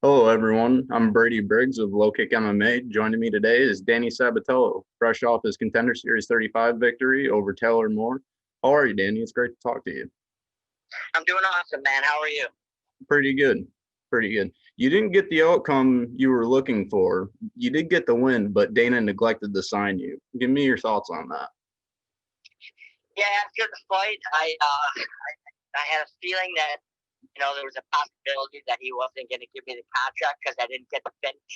Hello, everyone. I'm Brady Briggs of LowKick MMA. Joining me today is Danny Sabatello, fresh off his Contender Series 35 victory over Taylor Moore. How are you, Danny? It's great to talk to you. I'm doing awesome, man. How are you? Pretty good. Pretty good. You didn't get the outcome you were looking for. You did get the win, but Dana neglected to sign you. Give me your thoughts on that. Yeah, after the fight, I had a feeling that there was a possibility that he wasn't going to give me the contract because I didn't get the finish.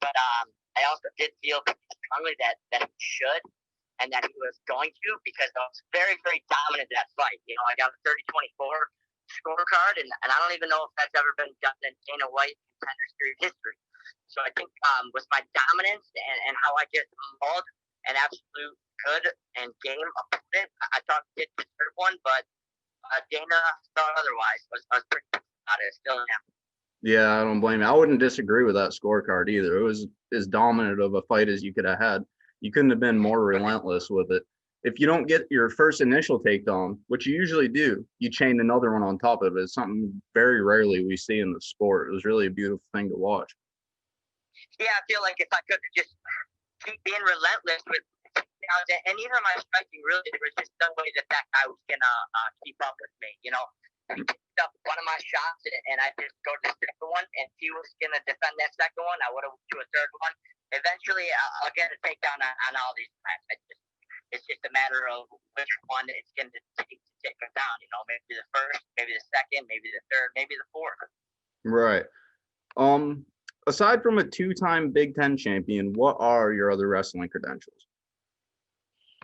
But I also did feel strongly that he should and that he was going to because I was very, very dominant in that fight. I got a 30-24 scorecard, and I don't even know if that's ever been done in Dana White Contender Series history. So I think with my dominance and how I just mauled an absolute good and game opponent, I thought I did deserve one, but Dana thought otherwise. I was pretty about it. Still am. Yeah, I don't blame you. I wouldn't disagree with that scorecard either. It was as dominant of a fight as you could have had. You couldn't have been more relentless with it. If you don't get your first initial takedown, which you usually do, you chain another one on top of it. It's something very rarely we see in the sport. It was really a beautiful thing to watch. Yeah, I feel like if I could just keep being relentless with takedowns, and even my striking, really, there was just no way that guy was gonna keep up with me. He picked up one of my shots, and I just go to the second one, and if he was gonna defend that second one, I would have to a third one. Eventually, I'll get a takedown on all these times. It's just a matter of which one it's going to take him down. Maybe the first, maybe the second, maybe the third, maybe the fourth. Right. Aside from a two-time Big Ten champion, what are your other wrestling credentials?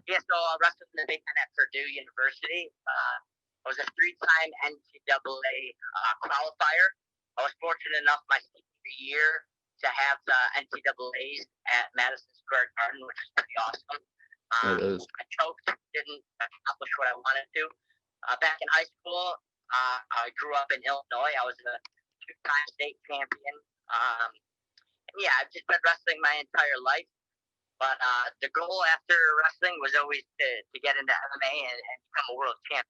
Yeah, so I wrestled in the Big Ten at Purdue University. I was a three-time NCAA qualifier. I was fortunate enough my senior year to have the NCAAs at Madison Square Garden, which is pretty awesome. I choked, didn't accomplish what I wanted to. Back in high school, I grew up in Illinois. I was a two-time state champion. Yeah, I've just been wrestling my entire life. But the goal after wrestling was always to get into MMA and become a world champion.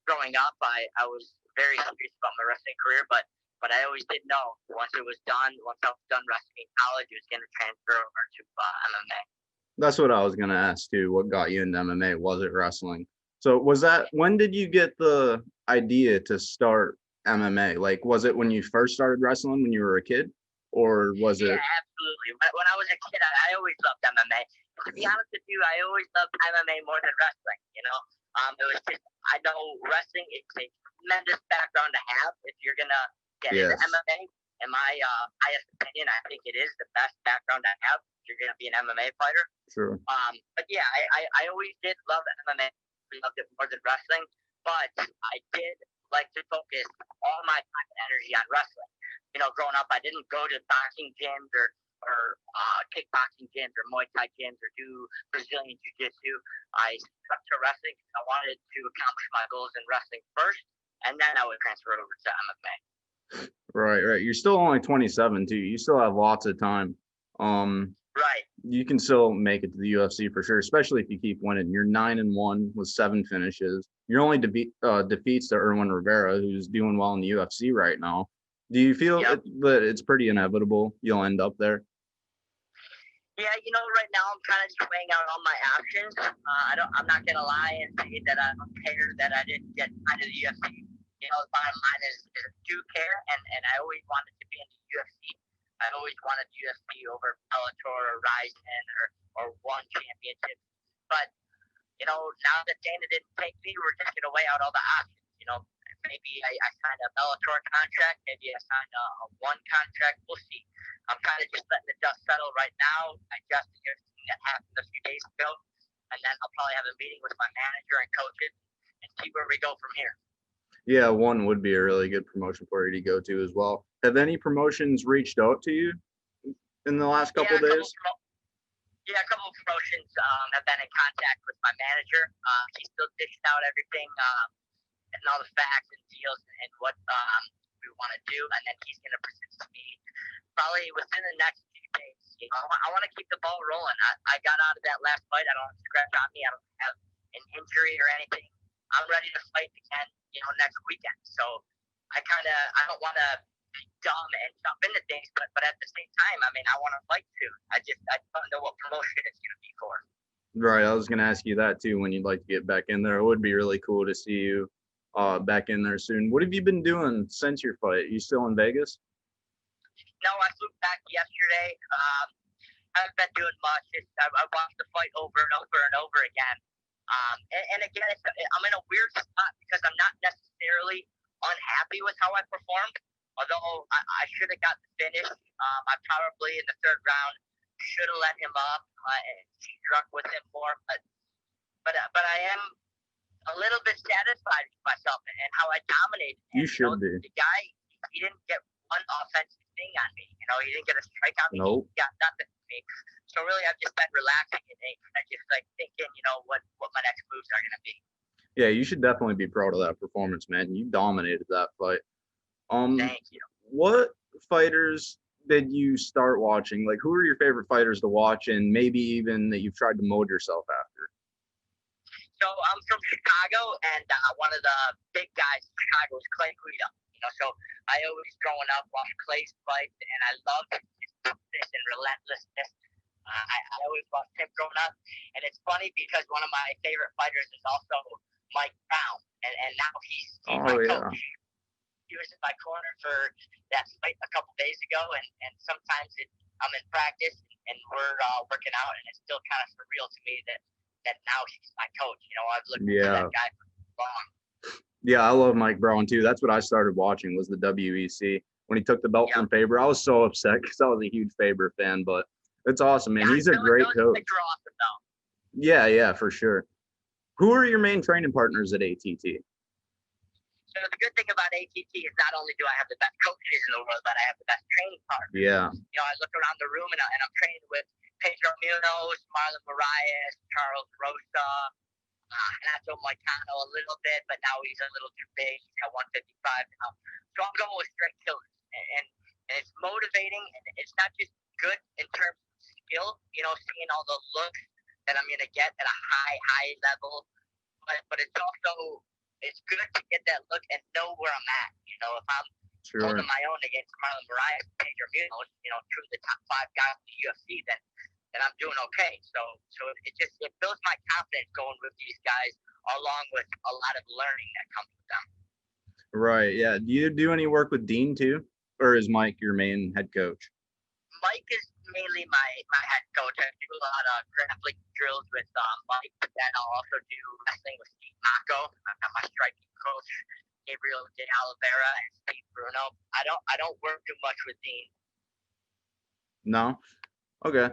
Growing up, I was very serious about my wrestling career, but I always did know once I was done wrestling in college, it was going to transfer over to MMA. That's what I was going to ask too. What got you into MMA? Was it wrestling? So when did you get the idea to start MMA? Like, was it when you first started wrestling when you were a kid? Or was it? Yeah, absolutely. When I was a kid, I always loved MMA. To be honest with you, I always loved MMA more than wrestling. It was just, I know wrestling is a tremendous background to have if you're going to get into MMA. In my highest opinion, I think it is the best background to have if you're going to be an MMA fighter. Sure. But yeah, I always did love MMA. I loved it more than wrestling. But I did like to focus all my time and energy on wrestling. Growing up, I didn't go to boxing gyms or kickboxing gyms or Muay Thai gyms or do Brazilian Jiu-Jitsu. I stuck to wrestling because I wanted to accomplish my goals in wrestling first, and then I would transfer over to MMA. Right. You're still only 27 too. You still have lots of time. Right. You can still make it to the UFC for sure, especially if you keep winning. You're 9-1 with 7 finishes. Your only defeats to Erwin Rivera, who's doing well in the UFC right now. Do you feel that it's pretty inevitable you'll end up there? Yeah, right now I'm kind of just weighing out all my options. I'm not gonna lie and say that I don't care that I didn't get signed to the UFC. The bottom line is I do care, and I always wanted to be in the UFC. I always wanted UFC over Bellator or Ryzen or one championship. But now that Dana didn't take me, we're just gonna weigh out all the options. Maybe I signed a Bellator contract. Maybe I signed a one contract. We'll see. I'm kind of just letting the dust settle right now, adjusting everything that happened a few days ago, and then I'll probably have a meeting with my manager and coaches and see where we go from here. Yeah, one would be a really good promotion for you to go to as well. Have any promotions reached out to you in the last couple of days? A couple of promotions have been in contact with my manager. He's still dishing out everything and all the facts and deals and what we want to do, and then he's going to present to me probably within the next few days. I want to keep the ball rolling. I got out of that last fight. I don't have a scratch on me. I don't have an injury or anything. I'm ready to fight again, next weekend. So I don't want to dumb and jump into things, but at the same time, I mean, I want to fight too. I don't know what promotion it's going to be for. Right. I was going to ask you that too when you'd like to get back in there. It would be really cool to see you back in there soon. What have you been doing since your fight? You still in Vegas? No, I flew back yesterday. I haven't been doing much. I watched the fight over and over and over again. And again, I'm in a weird spot because I'm not necessarily unhappy with how I performed. Although I should have got the finish. I probably in the third round should have let him up and struck with him more. But I am a little bit satisfied with myself and how I dominated. You should be. The guy, he didn't get one offensive thing on me. He didn't get a strike on me. Nope. He got nothing to me. So really, I've just been relaxing and just like thinking, what my next moves are going to be. Yeah, you should definitely be proud of that performance, man. You dominated that fight. Thank you. What fighters did you start watching? Like, who are your favorite fighters to watch, and maybe even that you've tried to mold yourself after? So I'm from Chicago, and one of the big guys in Chicago is Clay Guida. So I always growing up watched Clay's fights, and I loved his toughness and relentlessness. I always watched him growing up, and it's funny because one of my favorite fighters is also Mike Brown, and now he's my coach. He was in my corner for that fight a couple days ago, and sometimes I'm in practice and we're working out, and it's still kind of surreal to me that now he's my coach. I've looked at that guy for long. Yeah, I love Mike Brown too. That's what I started watching was the WEC when he took the belt from Faber. I was so upset because I was a huge Faber fan, but it's awesome, man. He's a great coach. Awesome, though. Yeah, for sure. Who are your main training partners at ATT? So the good thing about ATT is not only do I have the best coaches in the world, but I have the best training partners. Yeah. I look around the room and I'm training with Pedro Munoz, Marlon Moraes, Charles Rosa, Nacho Moicano a little bit, but now he's a little too big. He's at 155 now. So I'm going with straight killers. And it's motivating, and it's not just good in terms of skill, seeing all the looks that I'm going to get at a high level, but it's also it's good to get that look and know where I'm at. If I'm holding my own against Marlon Moraes, Pedro Munoz, two of the top 5 guys in the UFC, then I'm doing okay. So it builds my confidence going with these guys, along with a lot of learning that comes with them. Right. Yeah. Do you do any work with Dean too, or is Mike your main head coach? Mike is mainly my head coach. I do a lot of grappling drills with Mike, but then I'll also do wrestling with Steve Mako. I've got my striking coach, Gabriel De Oliveira, and Steve Bruno. I don't work too much with Dean. No? Okay.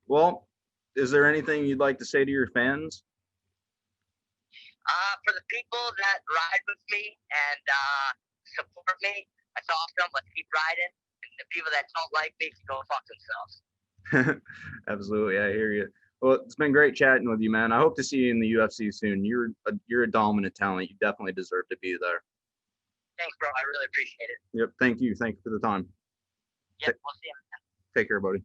Well, is there anything you'd like to say to your fans? For the people that ride with me and support me, that's awesome. Let's keep riding. The people that don't like me can go fuck themselves. Absolutely, I hear you. Well, it's been great chatting with you, man. I hope to see you in the UFC soon. You're a dominant talent. You definitely deserve to be there. Thanks, bro. I really appreciate it. Yep. Thank you. Thank you for the time. Yep. We'll see you. Take care, buddy.